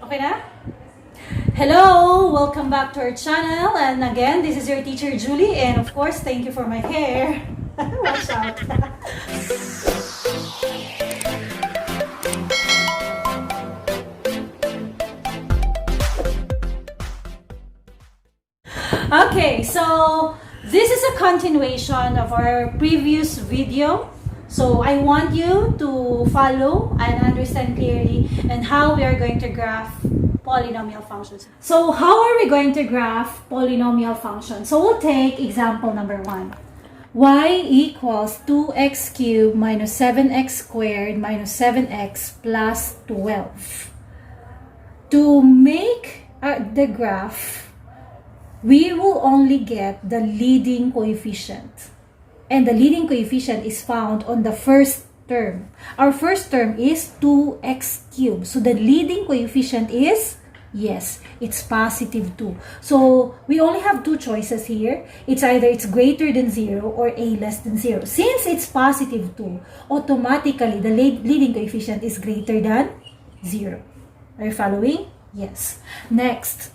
Okay na? Hello! Welcome back to our channel. And again, this is your teacher Julie. And of course, thank you for my hair. Watch out. Okay, so this is a continuation of our previous video. So I want you to follow and understand clearly and how we are going to graph polynomial functions. So how are we going to graph polynomial functions? So we'll take example number 1. Y equals 2x cubed minus 7x squared minus 7x plus 12. To make the graph, we will only get the leading coefficient. And the leading coefficient is found on the first term. Our first term is 2x cubed. So the leading coefficient is, yes, it's positive 2. So we only have two choices here. It's either it's greater than 0 or a less than 0. Since it's positive 2, automatically the leading coefficient is greater than 0. Are you following? Yes. Next.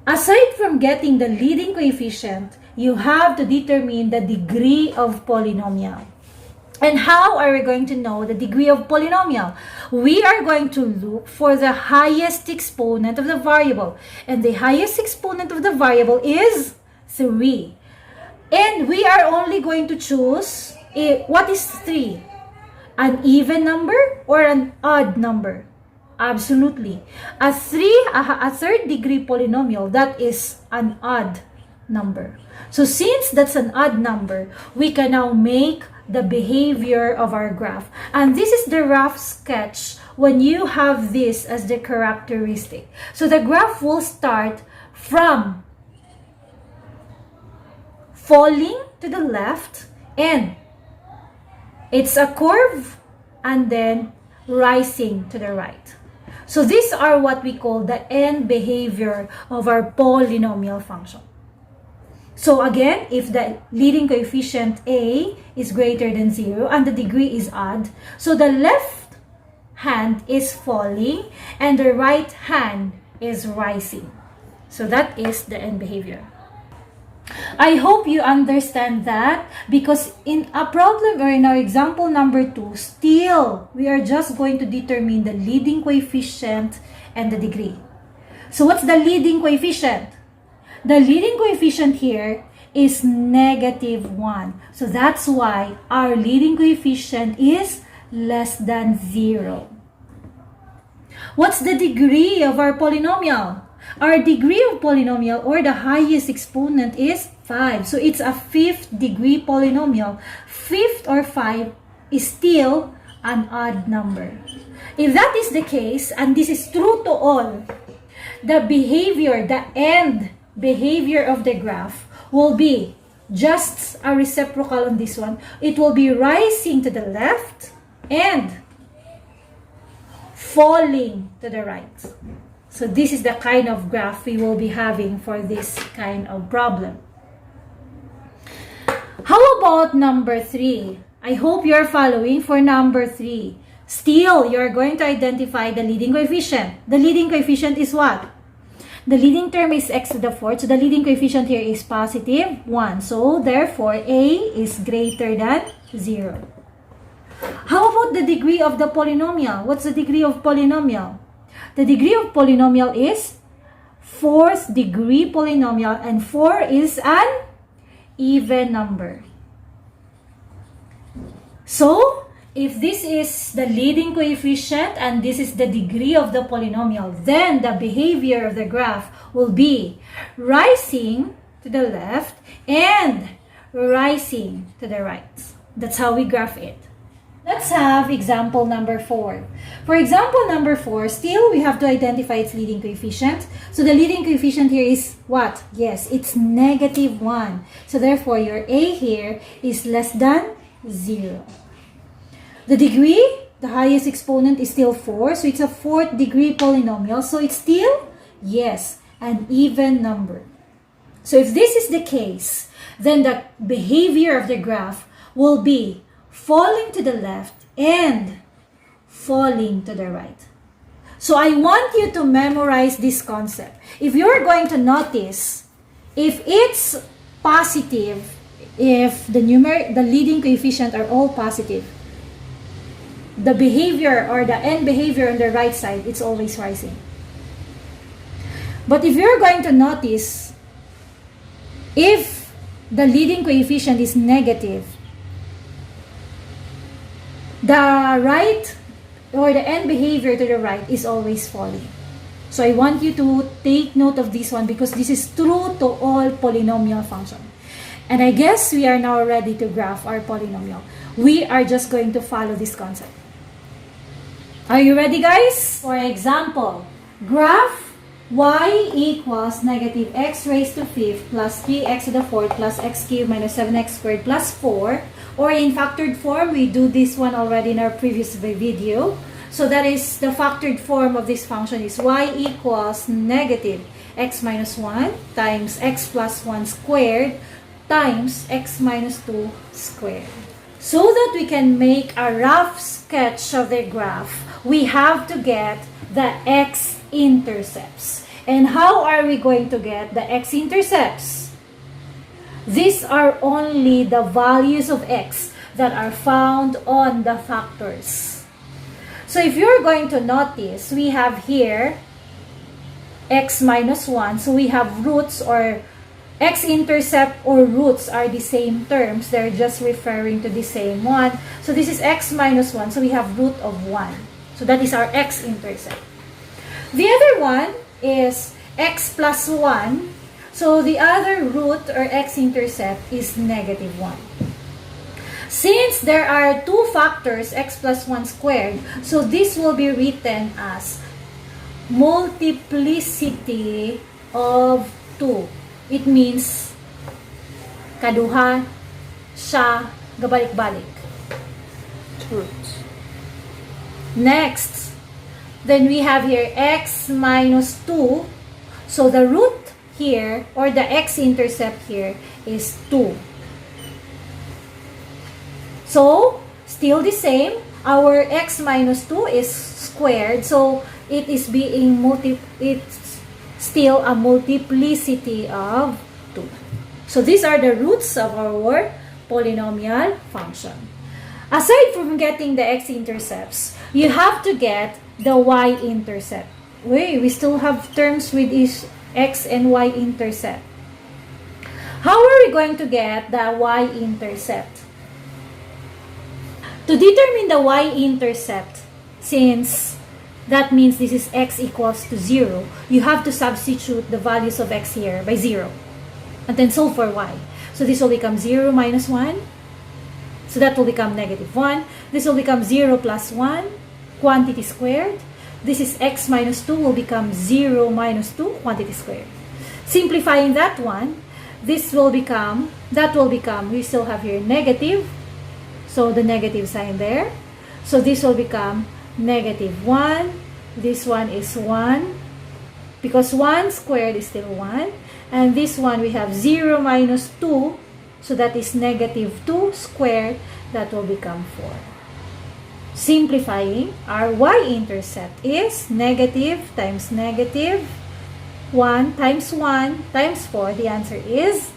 Aside from getting the leading coefficient, you have to determine the degree of polynomial. And how are we going to know the degree of polynomial? We are going to look for the highest exponent of the variable. And the highest exponent of the variable is 3. And we are only going to choose, what is 3? An even number or an odd number? Absolutely. A third degree polynomial, that is an odd number. So since that's an odd number, we can now make the behavior of our graph. And this is the rough sketch when you have this as the characteristic. So the graph will start from falling to the left, and it's a curve, and then rising to the right. So these are what we call the end behavior of our polynomial function. So again, if the leading coefficient a is greater than 0 and the degree is odd, so the left hand is falling and the right hand is rising. So that is the end behavior. I hope you understand that, because in a problem or in our example number 2, still we are just going to determine the leading coefficient and the degree. So what's the leading coefficient? The leading coefficient here is -1. So that's why our leading coefficient is less than 0. What's the degree of our polynomial? Our degree of polynomial, or the highest exponent, is 5. So it's a 5th degree polynomial. 5th or 5 is still an odd number. If that is the case, and this is true to all, the behavior, the end behavior of the graph will be just a reciprocal on this one. It will be rising to the left and falling to the right. So this is the kind of graph we will be having for this kind of problem. How about number 3? I hope you're following for number 3. Still, you're going to identify the leading coefficient. The leading coefficient is what? The leading term is x to the 4th. So the leading coefficient here is positive 1. So therefore, a is greater than 0. How about the degree of the polynomial? What's the degree of polynomial? The degree of polynomial is 4th degree polynomial, and 4 is an even number. So, if this is the leading coefficient and this is the degree of the polynomial, then the behavior of the graph will be rising to the left and rising to the right. That's how we graph it. Let's have example number 4. For example number 4, still we have to identify its leading coefficient. So the leading coefficient here is what? Yes, it's -1. So therefore your a here is less than 0. The degree, the highest exponent, is still 4. So it's a 4th degree polynomial. So it's still, yes, an even number. So if this is the case, then the behavior of the graph will be falling to the left and falling to the right. So I want you to memorize this concept. If you're going to notice, if it's positive, if the leading coefficient are all positive, the behavior or the end behavior on the right side, it's always rising. But if you're going to notice, if the leading coefficient is negative, the right or the end behavior to the right is always falling. So I want you to take note of this one because this is true to all polynomial function. And I guess we are now ready to graph our polynomial. We are just going to follow this concept. Are you ready, guys? For example, graph y equals negative x raised to 5th plus 3x to the 4th plus x cubed minus 7x squared plus 4. Or in factored form, we do this one already in our previous video. So that is the factored form of this function is y equals negative x minus 1 times x plus 1 squared times x minus 2 squared. So that we can make a rough sketch of the graph, we have to get the x-intercepts. And how are we going to get the x-intercepts? These are only the values of x that are found on the factors. So if you're going to notice, we have here x minus 1. So we have roots, or x-intercept or roots are the same terms. They're just referring to the same one. So this is x minus 1. So we have root of 1. So that is our x-intercept. The other one is x plus 1. So the other root or x-intercept is negative 1. Since there are two factors, x plus 1 squared, so this will be written as multiplicity of 2. It means kaduha siya gabalik-balik. Roots. Next, then we have here x minus 2. So the root here, or the x-intercept here, is 2. So, still the same. Our x minus 2 is squared. So, it is being it's still a multiplicity of 2. So, these are the roots of our polynomial function. Aside from getting the x-intercepts, you have to get the y-intercept. Wait, we still have terms with each x and y-intercept. How are we going to get the y-intercept? To determine the y-intercept, since that means this is x equals to 0, you have to substitute the values of x here by 0. And then so for y. So this will become 0 minus 1. So that will become negative 1. This will become 0 plus 1, quantity squared. This is x minus 2 will become 0 minus 2, quantity squared. Simplifying that one, we still have here negative. So the negative sign there. So this will become negative 1. This one is 1. Because 1 squared is still 1. And this one we have 0 minus 2. So that is negative 2 squared. That will become 4. Simplifying, our y-intercept is negative times negative 1 times 1 times 4. The answer is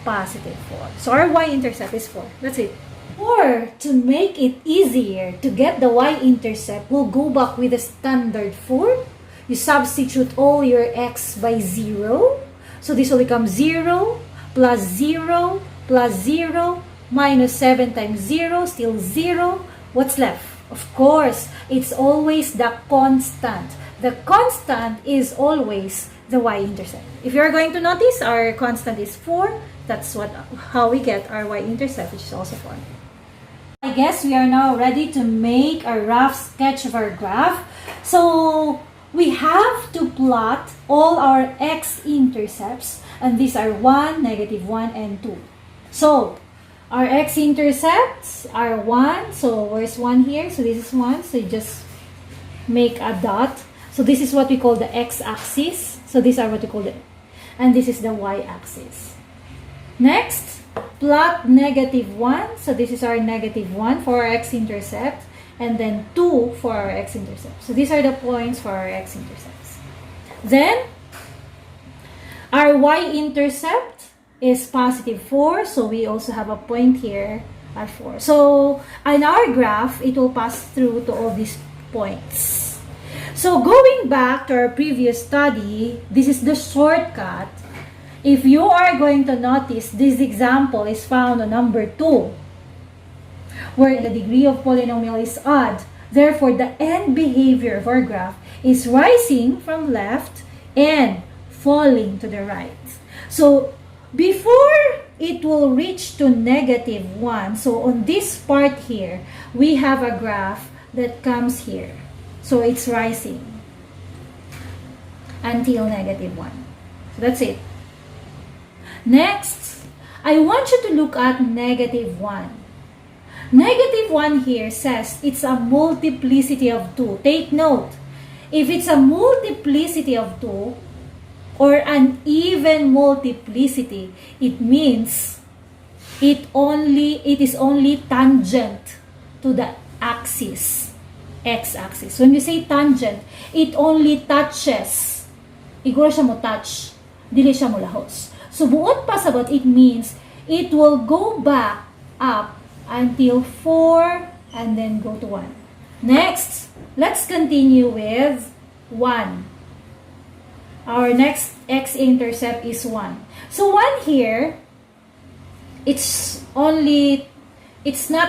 positive 4. So our y-intercept is 4. That's it. Or to make it easier to get the y-intercept, we'll go back with the standard form. You substitute all your x by 0. So this will become 0 plus 0 plus 0 minus 7 times 0, still 0. What's left? Of course, it's always the constant. The constant is always the y-intercept. If you're going to notice, our constant is 4. That's how we get our y-intercept, which is also 4. I guess we are now ready to make a rough sketch of our graph. So we have to plot all our x-intercepts, and these are 1, negative 1, and 2. So our x-intercepts are 1. So where's 1 here? So this is 1. So you just make a dot. So this is what we call the x-axis. So these are what we call it. And this is the y-axis. Next, plot negative 1. So this is our negative 1 for our x-intercept. and then 2 for our x-intercept. So these are the points for our x-intercepts. Then, our y-intercept is positive 4, so we also have a point here at 4. So, in our graph, it will pass through to all these points. So, going back to our previous study, this is the shortcut. If you are going to notice, this example is found on number 2, where the degree of polynomial is odd. Therefore, the end behavior of our graph is rising from left and falling to the right. So, before it will reach to negative 1, so on this part here, we have a graph that comes here. So, it's rising until negative 1. So, that's it. Next, I want you to look at negative 1. Negative 1 here says it's a multiplicity of 2. Take note, if it's a multiplicity of 2 or an even multiplicity, it means it is only tangent to the axis, x-axis. When you say tangent, it only touches. Igura siya mo touch, dili siya mo lahos. So, buot pa sabot, it means it will go back up until 4 and then go to 1. Next, let's continue with 1. Our next x-intercept is 1. So, 1 here, it's not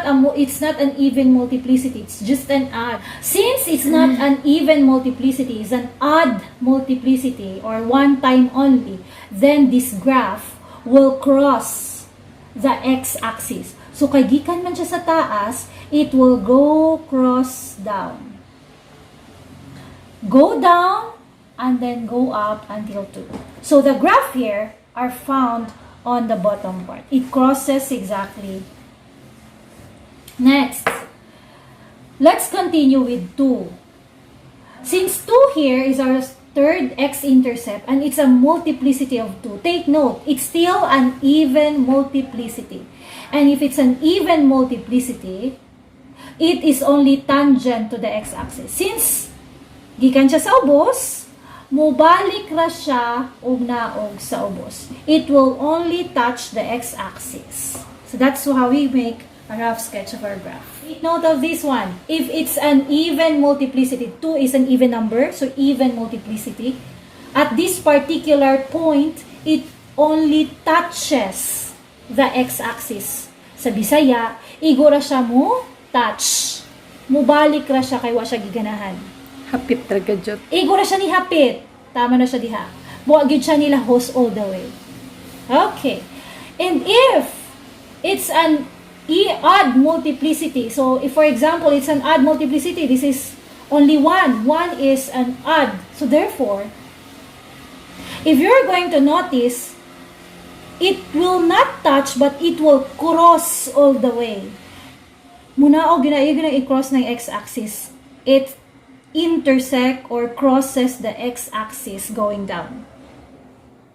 an even multiplicity, it's just an odd. Since it's not an even multiplicity, it's an odd multiplicity or one time only, then this graph will cross the x-axis. So, kay gikan man siya sa taas, it will go cross down. Go down and then go up until 2. So, the graph here are found on the bottom part. It crosses exactly. Next, let's continue with 2. Since 2 here is our third x-intercept and it's a multiplicity of 2, take note, it's still an even multiplicity. And if it's an even multiplicity, it is only tangent to the x-axis. Since gikan siya sa ubos, mubalik ra siya og naog sa ubos. It will only touch the x-axis. So that's how we make a rough sketch of our graph. Take note of this one. If it's an even multiplicity, 2 is an even number, so even multiplicity. At this particular point, it only touches the x-axis. Sa Bisaya, igura siya mo touch. Mubalik ra siya kay wa siya giganahan. Hapit talaga jud. Igura siya ni hapit. Tama na siya diha. Buwag yun siya nila host all the way. Okay. And if it's an odd multiplicity, so if for example it's an odd multiplicity, this is only 1. 1 is an odd. So therefore, if you're going to notice, it will not touch but it will cross all the way. Muna o gina i-cross ng x-axis. It intersect or crosses the x-axis going down.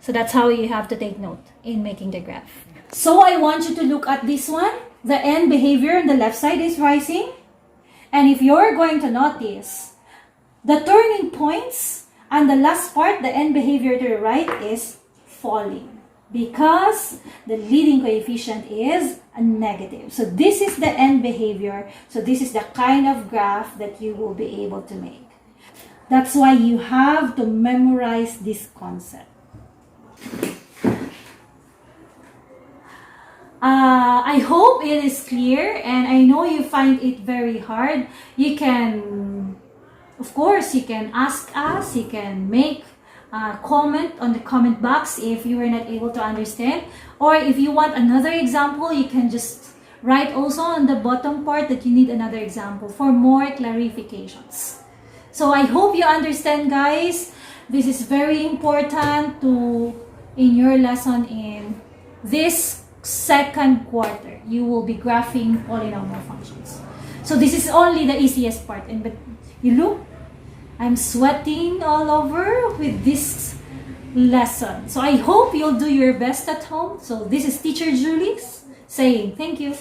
So that's how you have to take note in making the graph. So I want you to look at this one. The end behavior on the left side is rising. And if you're going to notice, the turning points and the last part, the end behavior to the right is falling. Because the leading coefficient is a negative. So this is the end behavior. So this is the kind of graph that you will be able to make. That's why you have to memorize this concept. I hope it is clear, and I know you find it very hard. You can, of course, you can ask us, you can make comment on the comment box if you were not able to understand, or if you want another example, you can just write also on the bottom part that you need another example for more clarifications. So I hope you understand, guys. This is very important in your lesson in this second quarter. You will be graphing polynomial functions. So this is only the easiest part, but you look, I'm sweating all over with this lesson. So I hope you'll do your best at home. So this is Teacher Julie saying thank you.